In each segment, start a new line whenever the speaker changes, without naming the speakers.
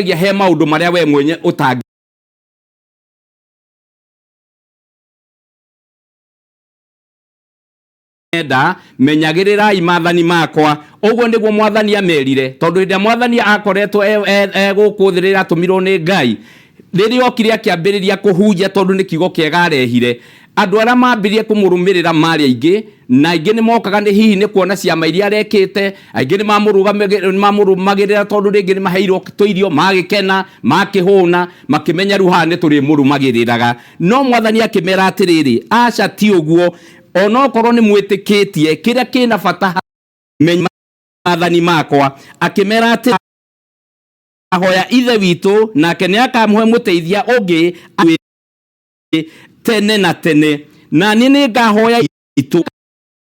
guteithagia he maundu maria we mwenye utangi enda menyagirirai maathani makwa uguo niguo mwathani amerire tondu ndia mwathani akoretwo gukuthirira tumirwo ni Ngai riri okire akiambiriria kuhunja tondu ni kigo kiega arehire andu ara mambirie kumurumirira mari aingi na aingi ni mokaga ni hihi ni kuona ciama iria arekite aingi ni mamurumagirira tondu ringi ni maheirwo tuirio magikena makihuna makimenya ruhane turi murumagiriraga no mwathani akimera atiriri aca ti uguo ono korwo ni mwitikitie kiria kina bata menya maathani makwa akimera ati ahoya ithe witu nake ni akamuhe muteithia ungi tene na tene na ni ngahoya itu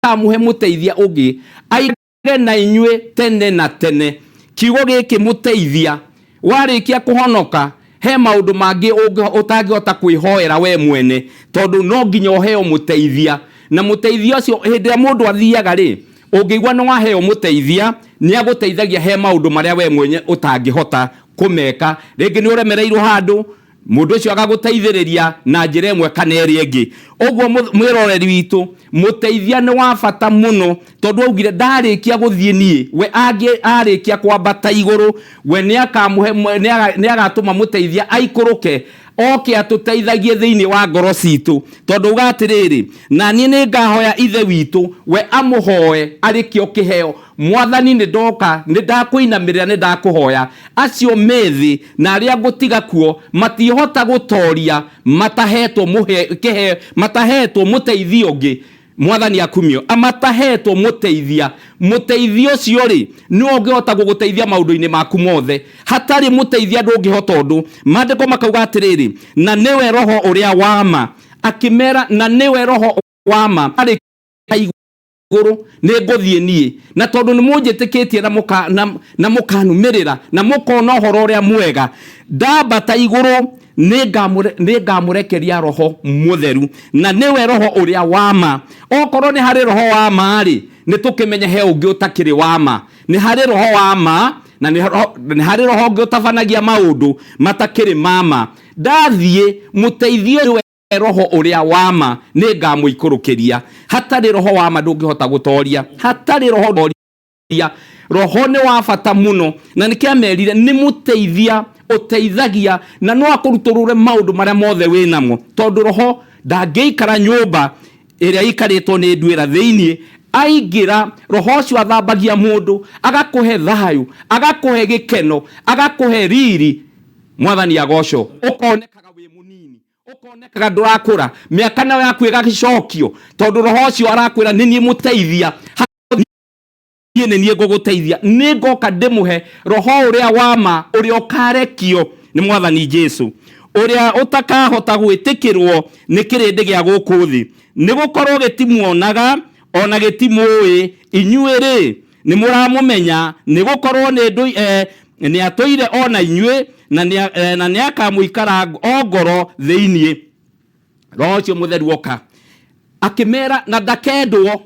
akamuhe muteithia ungi aige na inyue tene na tene kiugo giki muteithia warikia kuhonoka he maundu mangi utangihota kwihoera we mwene tondu no nginya uheo muteithia na muteithia ucio hindi ya mundu athiaga ri ungigwa no waheo muteithia ni aguteithagia he maundu maria we mwenye utangihota kumeka ringi ni uremereirwo handu mundu ucio agaguteithiriria na njira imwe kana eri ingi uguo mwiroreri witu muteithia ni wa bata muno tondu augire ndarikia guthie nie we angi arikia kwambata iguru we ni agatuma muteithia aikuruke oke atuteithagie thiini wa ngoro citu tondu ugatiriri na ni ngahoya ithe witu we amuhoe arikio kiheo mwathani ni ndoka ni ndakuinamirira ni ndakuhoya acio methi na aria ngutiga kuo matihota gutoria matahetwo kiheo matahetwo muteithio ungi mwathani akumio amatahetwo muteithia ucio ri ni ungihota guguteithia maundu-ini maku mothe hatari muteithia ndungihota undu mandiko makauga atiriri na niwe roho uria wama akimera na niwe roho wama ari iguru ni nguthie nie na tondu ni munjitikitie na mukanumirira na mukona uhoro uria mwega ndambata iguru ningamurekeria roho mutheru na niwe roho uria wama okorwo ni hari roho wama ri ni tukimenya he ungi utakiri wama ni hari roho wama na ni hari roho ungi utabanagia maundu matakiri mama ndathie muteithio roho uria wama ningamuikurukiria hatari roho wama ndungihota gutoria hatari roho doria roho ni wa bata muno na nikiamerire ni muteithia uteithagia na no akuruturure maundu maria mothe winamo tondu roho ndangiikara nyumba iria ikaritwo ni ndwira thiini aingira roho cio athambagia mundu agakuhe thayu agakuhe gikeno agakuhe riri mwathani agoco ukonekaga wi munini ukonekaga ndurakura miaka nayo yaku igagicokio tondu roho cio arakwira ni muteithia ni nie nguguteithia ni ngoka ndimuhe roho uria wama uria ukarekio ni mwathani Jesu uria utakahota gwitikirwo ni kirindi gia guku thi ni gukorwo gitimuonaga ona gitimui inyue ri ni muramumenya ni gukorwo ni atoire ona inyue na ni akamuikara ogoro thiini roho cio mutheru oka akimera na ndakendwo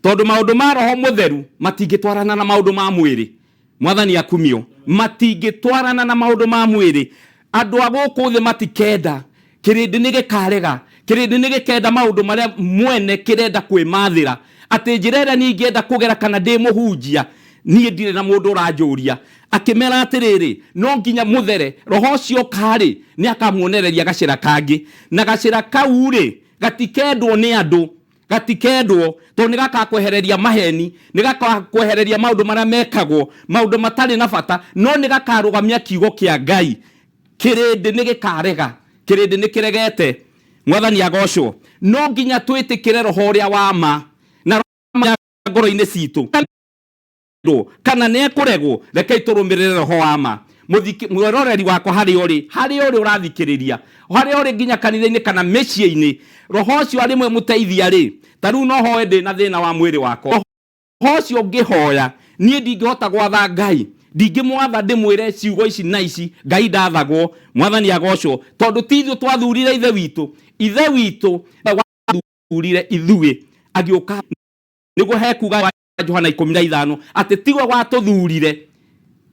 tondu maundu ma roho mutheru matingitwarana na maundu ma mwiri mwathani akumio matingitwarana na maundu ma mwiri andu aguku thi matikenda kirindi ni gikarega kirindi ni gikenda maundu maria mwene kirenda kwimathira ati njirera ni ngienda kugera kana ndi muhunjia nie ndire na mundu uranjuria akimera atiriri no nginya muthere roho cio kari ni akamuonereria gacira kangi na gacira kau ri gatikendwo ni andu gatikendwo to ni gakakwehereria maheni ni gakakwehereria maundu maria mekagwo maundu matari na bata no ni gakarugamia kiugo kia Ngai kirindi ni gikarega kirindi ni kiregete mwathani agocwo no nginya twitikire roho uria wama na ngoro-ini citu kana ne kuregwo reke iturumirire roho wama mwiroreri wakwa hari uri urathikiriria hari uri nginya kanitha-ini kana mecii-ini roho ucio ari mwe muteithia ri taru no hoe ndi na thina wa mwiri wakwa roho ucio ngihoya nie ndingihota gwatha Ngai ndingimwatha ndimwire ciugo ici na ici Ngai ndathagwo mwathani agocwo tondu tithio twathurire ithe witu wathurire ithui agiuka niguo hekuga Johana 15 ati tigwe gwatuthurire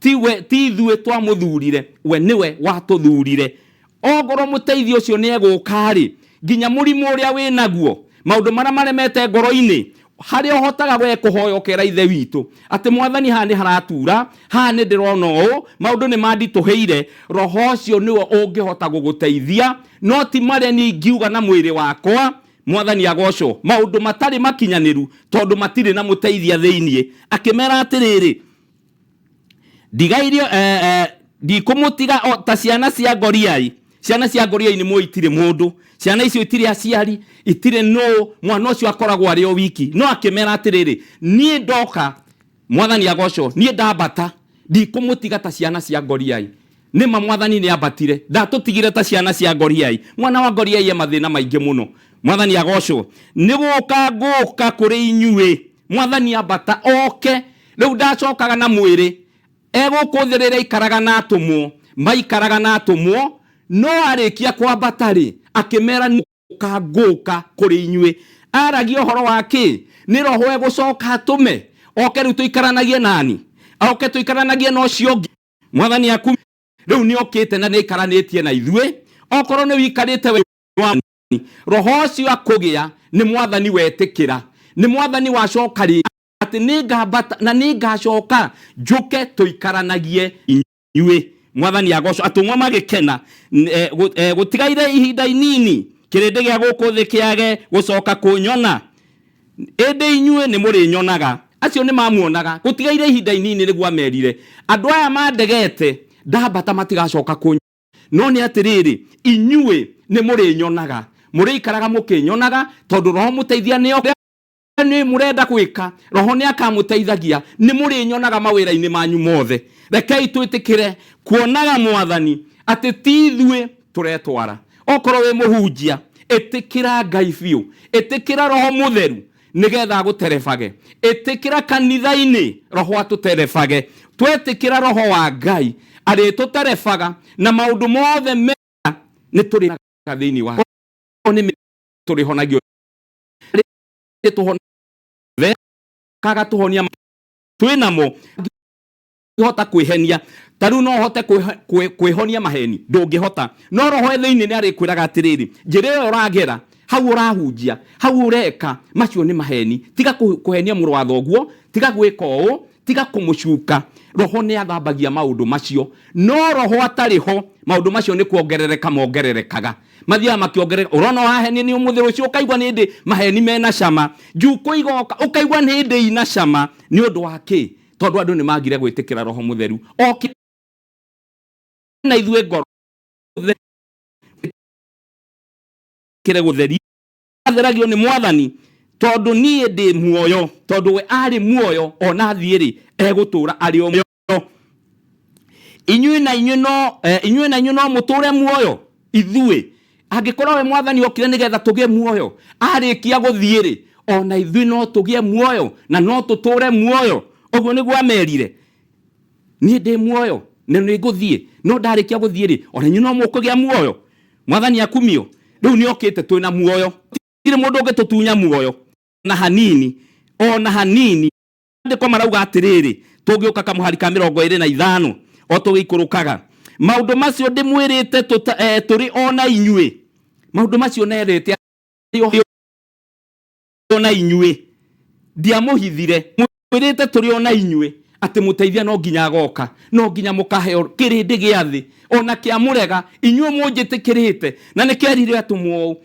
ti ithuĩ twamũthurire, we niwe watũthurire. Ongorwo mũteithia ũcio nĩ egũka-rĩ, nginya mũrimũ ũrĩa wĩ naguo, maũndũ marĩa maremete ngoro-inĩ, harĩa ũhotaga we kũhoya ũkera ithe witũ atĩ Mwathani haha nĩ haratura, haha nĩ ndĩrona ũũ, maũndũ nĩ manditũhĩire, Roho ũcio nĩwe ũngĩhota gũgũteithia, no ti marĩa niĩ ingiuga na mwĩrĩ wakwa. Mwathani agocwo, maũndũ matarĩ makinyanĩru tondũ matirĩ na mũteithia thĩiniĩ. Akĩmera atĩrĩrĩ, ndigairio ndikũmũtiga ta ciana cia ngoriai. Ciana cia ngoriai nĩ itirĩ mũndũ, ciana icio itirĩ aciari, itirĩ no mwana ũcio akoragwo arĩ o wiki. No akĩmera atĩrĩrĩ, niĩ ndoka, Mwathani agocwo, niĩ ndambata, ndikũmũtiga ta ciana cia ngoriai. Nĩma Mwathani nĩ ambatire, ndatũtigire ta ciana cia ngoriai. Mwana wa ngoriai e mathĩna maingĩ mũno. Mwathani agocwo, nĩ ngũka kũrĩ inyuĩ. Mwathani ambata oke, rĩu ndacokaga na mwĩrĩ, egũkũ thĩ rĩrĩa ikaraga na atũmwo, maikaraga na atũmwo, no arĩkia kwambata-rĩ, akĩmera ngũka kũrĩ inyuĩ. Aragia ũhoro wa kĩ? Nĩ Roho egũcoka atũme, oke rĩu tũikaranagie nani, oke tũikaranagie na ũcio ũngĩ. Mwathani akum rĩu nĩ okĩte na nĩ ikaranĩtie na ithuĩ. Okorwo nĩ wikarĩte we Roho ũcio akũgĩa, nĩ Mwathani wetĩkĩra, nĩ Mwathani wacoka rĩ atĩ nĩ ngambata na nĩ ngacoka njũke tũikaranagie inyuĩ. Mwathani agocwo, atũmwo magĩkena, gũtigaire ihinda inini kĩrĩndĩ gĩa gũkũ thĩ kĩage gũcoka kũnyona, ĩndĩ inyuĩ nĩ mũrĩnyonaga. Acio nĩ mamuonaga, gũtigaire ihinda inini nĩguo amerire. Andũ aya mandegete ndambata matigacoka kũnyona, no nĩ atĩrĩrĩ, inyuĩ nĩ mũrĩnyonaga, mũrĩikaraga mũkĩnyonaga, tondũ Roho mũteithia nĩ mũrenda gwĩka, Roho nĩ akamũteithagia, nĩ mũrĩnyonaga mawĩra-inĩ manyu mothe. Rekei twĩtĩkĩre kuonaga Mwathani atĩ ti ithuĩ tũretwara. Okorwo wĩ mũhunjia, ĩtĩkĩra Ngai biũ, ĩtĩkĩra Roho Mũtheru nĩgetha agũterebage, ĩtĩkĩra kanitha-inĩ Roho atũterebage. Twetĩkĩra Roho wa Ngai arĩtũterebaga na maũndũ mothe mega nĩ tũrĩ thĩinĩ wa nĩ tũrĩhonagio kaga tũhonia twĩnamo hota kwĩhenia. Tarĩu no hote kwĩhonia maheni, ndũngĩhota. No Roho thĩinĩ nĩ arĩkwĩraga atĩrĩrĩ, njĩra ĩyo ũragera, hau ũrahunjia, hau ũreka, macio nĩ maheni. Tiga kũhenia mũrũ wa thoguo, tiga gwĩka ũũ, tiga kũmũcuka. Roho nĩ athambagia maũndũ macio, no Roho atarĩ ho, maũndũ macio nĩ kuongerereka mongererekaga, mathiaga makiongerereka. Ũrona wahenia nĩ mũthero ũcio ũkaigua nĩ ndĩ maheni mena cama, njukũ igoka ũkaigua nĩ ndĩ ina cama. Nĩ ũndũ wa kĩ? Tondũ andũ nĩ magire gwĩtĩkĩra Roho Mũtheru oke na ithuĩ ngoro kĩre gũtheri atheragio nĩ Mwathani, tondũ niĩ ndĩ muoyo, tondũ we arĩ muoyo ona thiĩ-rĩ egũtũra arĩ o muoyo. Inyuĩ na inyuĩ no mũtũre muoyo. Ithuĩ angĩkorwo we Mwathani okire nĩgetha tũgĩe muoyo, arĩkia gũthiĩ-rĩ ona ithuĩ no tũgĩe muoyo na no tũtũre muoyo. Ũguo nĩguo amerire, niĩ ndĩ muoyo na nĩ ngũthiĩ, no ndarĩkia gũthiĩ-rĩ ona inyuĩ no mũkũgĩa muoyo. Mwathani akumio, rĩu nĩ okĩte twĩna muoyo, gũtirĩ mũndũ ũngĩtũtunya muoyo na hanini, ona hanini. Ndĩko marauga atĩrĩrĩ, tũngĩũka kamũhari ka 25 o tũgĩikũrũkaga, maũndũ macio ndĩmwĩrĩte tũrĩ ona inyuĩ. Maũndũ macio nerĩte ona inyuĩ, ndiamũhithire, mwĩrĩte tũrĩ ona inyuĩ atĩ mũteithia no nginya agoka, no nginya mũkaheo kĩrĩndĩ gĩa thĩ ona kĩamũrega. Inyuĩ mũnjĩtĩkĩrĩte na nĩ kĩerire atũmwo,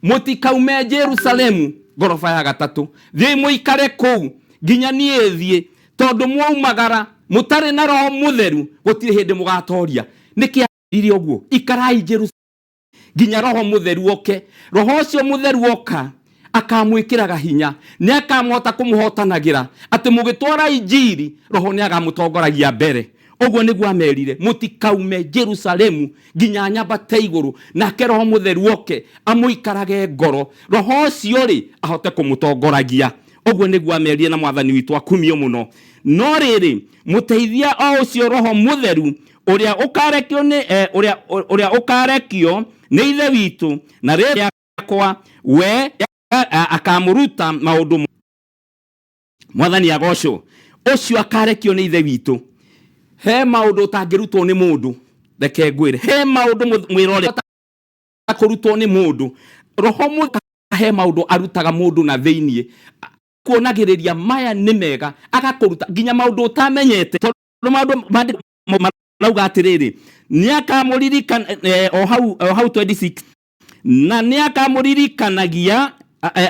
mũtikaume Jerusalemu ngoroba ya gatatũ, thiĩ mũikare kũu nginya niĩ thiĩ, tondũ mwaumagara mũtarĩ na Roho Mũtheru gũtirĩ hĩndĩ mũgatoria. Nĩ kĩarire ũguo, ikarai Jerusalemu nginya Roho Mũtheru oke. Roho ũcio Mũtheru oka akamwĩkĩraga hinya, nĩ akamũhota kũmũhotanagĩra, atĩ mũgĩtwara injiri Roho nĩ agamũtongoragia mbere. Ũguo nĩguo amerire, mũtikaume Jerusalemu nginya nyambate igũrũ, nake Roho Mũtheru oke amũikarage ngoro, Roho ũcio-rĩ ahote kũmũtongoragia. Ũguo nĩguo amerire na Mwathani witũ akumio mũno. No rĩrĩ, mũteithia o ũcio Roho Mũtheru ũrĩa ũkarekio nĩ ithe witũ na rĩrĩa yakwa we akamũruta maũndũ. Mwathani agocwo, ũcio akarekio nĩ ithe witũ. he maundu utangirutwo ni mundu reke ngwire he maundu mwirore kurutwo ni mundu roho mutheru he maundu arutaga mundu na theinie kuonagiriria maya ni mega agakuruta nginya maundu utamenyete tondu maundu marauga atiriri niakamuririkana o hau 26 na niakamuririkanagia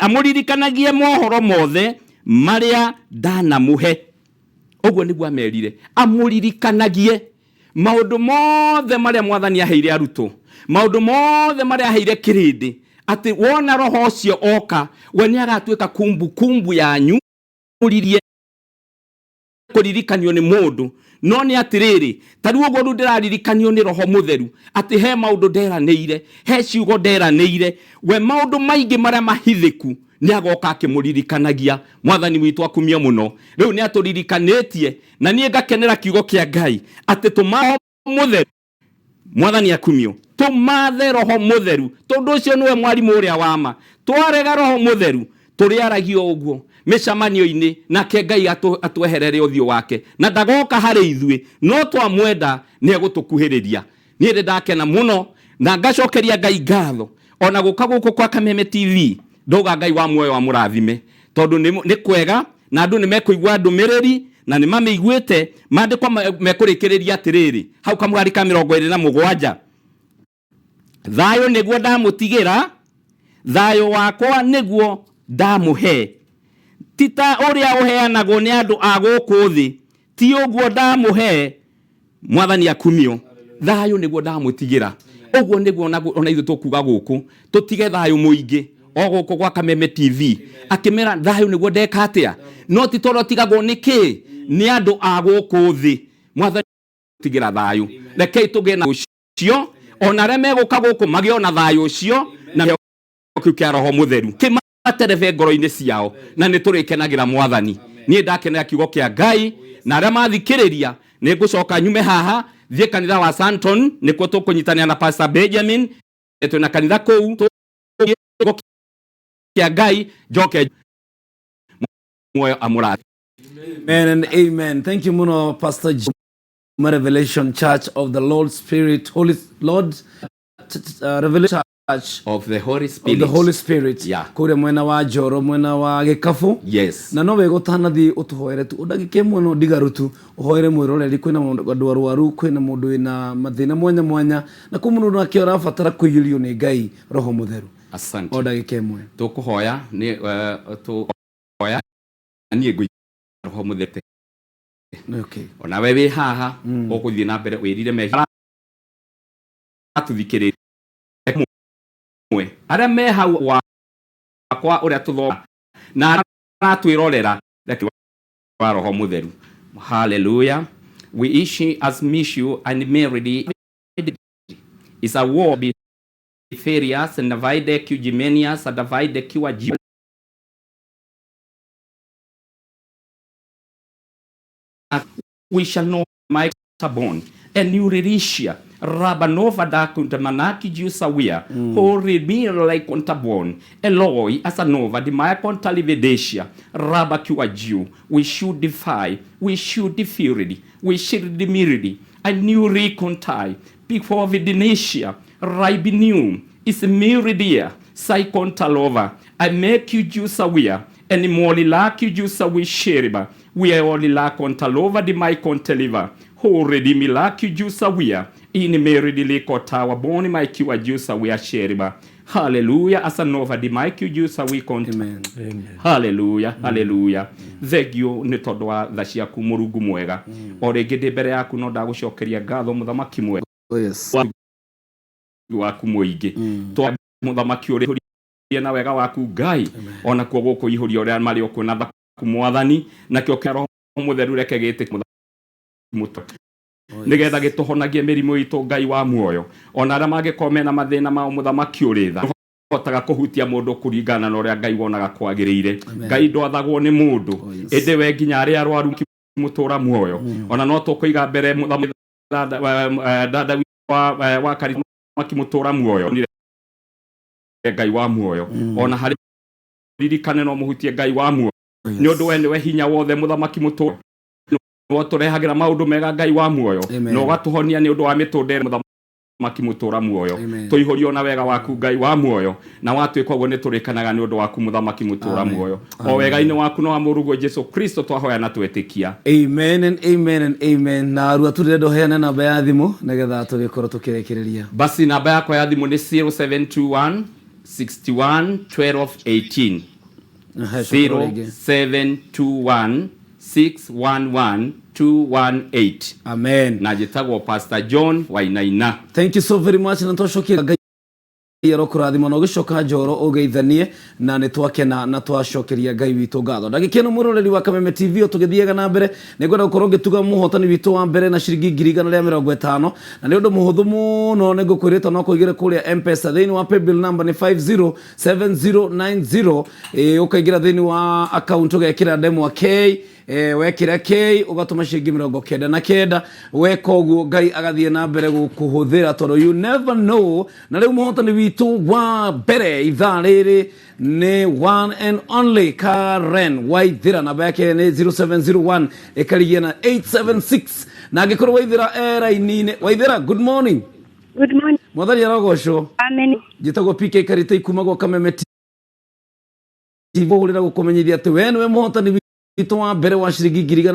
amuririkanagie mohoro mothe maria ndanamuhe ogwo niguo amerire amuririkanagie maundu mothe maria mwathani aheire aruto maundu mothe maria aheire kirindi ati wona roho cio oka we ni agatuika kumbu yanyu muririe kuririkanio ni mundu no ni atiriri tariu ogwo ndu ndiraririkanio ni roho mutheru ati he maundu nderaneire he ciugo nderaneire we maundu maingi maria mahithiku ni agoka akimuririkanagia mwathani witu akumia muno riu ni aturirikanitie na nie ngakenera kiugo kia Ngai ati tumaho mutheru mwathani akumio tumathe roho mutheru tondu ucio niwe mwarimu uria wama twarega roho mutheru turiaragio uguo micamanio-ini nake Ngai atweherere uthio wake na ndagoka hari ithui no twamwenda ni egutukuhiriria nie ndakena muno na ngacokeria Ngai ngatho ona guka guku kwa Kameme TV ndoga Ngai wa muoyo wa murathime tondu ni kwega na andu ni mekuigwa ndumiriri na ni mameiguite mandikwa mekurikiriria atiriri hau kamugari ka 27 thayo niguo ndamutigira thayo wakwa niguo ndamuhe tita uria uheanagwo ni andu aguku thi ti uguo ndamuhe mwathani akumio thayo niguo ndamutigira uguo niguo ona ithu tukuga guku tutige thayo muingi o guku kwa Kameme TV akimera thayo niguo ndeka atia no ti toro tigagwo niki ni andu aguku thi mwathani tigira thayo rekei tuge na ucio ona reme guka guku magiona thayo ucio na kiukia roho mutheru kimatereve ngoro-ini ciao na ni turikenagira mwathani nie ndakenera kiugo kia Ngai na aria mathikiriria ni ngucoka nyume haha thie kanitha wa Santon nikuo tukunyitania na Pastor Benjamin twina kanitha kou kia Ngai joke moyo amurathi.
Amen and amen. Thank you muno Pastor Revelation Church of the Lord Spirit Holy Lord Revelation Church
of the Holy Spirit.
Of the Holy Spirit.
Yeah.
Kure mwena wa Joro mwena wa Gikafu.
Yes.
Na no wego tanathi utuhoere tu udagike muno digarutu uhoere mwiroreri kwina andu arwaru kwina mundu wina mathina mwanya na kumundu akiora fatara kuigirio ni Ngai roho mutheru.
Asante.
Udagike mwe.
Tukuhoya ni tuhoya ni ngui roho mutheru.
Okay.
Ona wewe haha ukuthie na mbere wirire mehia atuthikiririe mwe aria me hau wakwa uria tuthoma na atwirorera wa roho mutheru. Hallelujah. We issue as mission and merely is a war be ferious and divide Cujimenius and divide Kiwaji. We shall know my bone and Euricia Rabanova da Kuntamanaki Jusawia, Hori Mir like Contabon, Eloi as a nova, the Maya Contalivedecia, Rabacua Jew. We should defy, we should defeat, we should demiridi, a new recontile, before Vidinetia, Ribinium, is Miridia, Saicontalova, I make you Jusawia, and Moli like you Jusawi Sheriba. We are only la Contalova di my Contaliva. Ho redi mi la ki jusa wia. Ini meri di le kotawa boni my ki wa jusa wia sheriba. Hallelujah. Asa nova di my ki jusa wi kont.
Amen.
Hallelujah. Hallelujah. Thegio ni todwa dhashi ya kumurugu mwega. Oregede bere ya kuno dago shokeria gatho muthamaki mwega.
Oh yes.
Waku muingi. To muthamaki uri na wega waku Ngai. Ona kuo guku ihuri uri mari okuna thaku mwathani na kio kero mutheru reke gite muto nigetha gituhonagie mirimu itu Ngai wa muoyo ona ara magikome na mathina ma muthamaki uritha hotaga kuhutia mundu kuringana na uria Ngai wonaga kwagiriire. Ngai ndwathagwo ni mundu ende we nginya ari arwaru mutura muoyo ona no tukuiga mbere muthamaki dada wa karisma mutura muoyo Ngai wa muoyo ona hari ririkane no muhutie Ngai wa muoyo ni undu we hinya wothe muthamaki mutura woturehagira maundu mega Ngai wa muoyo
Amen.
no gatuhonia ni undu wa mitundere muthamaki mutura muoyo tuihorio na wega waku Ngai wa muoyo na watwikwa guo ni turikanaga ni undu waku muthamaki mutura muoyo o wega-ini waku no wa murugo Jesu Kristo twahoya na twetikia.
Amen and amen and amen. Na aru turendo heana namba ya thimu nigetha tugikorwo tukirekereria.
Basi namba yakwa ya thimu ni 0721 61 12 18 0721 611 218.
Amen.
Na jitagwo Pastor John Wainaina.
Thank you so very much. Na twashokia Ngai yero kurathima no gicoka njoro ugeithanie na ni twakena na twashokeria Ngai witu ngatho. Ndagikeno muroreri wa Kameme TV tugithiega na mbere nigwenda gukorwo ngituga muhotani witu wa mbere na ciringi 150 na ni undu muhuthu muno nigukwirita no kuigire kuria M-Pesa thini wa paybill number ni 507090 ukaigira thini wa account ugekira demo K wekira K ugatuma ciringi 99 weka uguo Ngai agathie na mbere gukuhuthira toro you never know. Na riu muhotani witu wa mbere ithaa riri ni one and only Karen Waithira. Namba yake ni 0701 ikarigia na 876 na gikorwo Waithira era-inine. Waithira, good morning.
Good morning.
Mwathani arogocwo.
Amen.
Jitagwo PK Karite ikuma gwa Kameme TV urira gukumenyithia ati we niwe muhotani witu wa mbere wa ciringi 150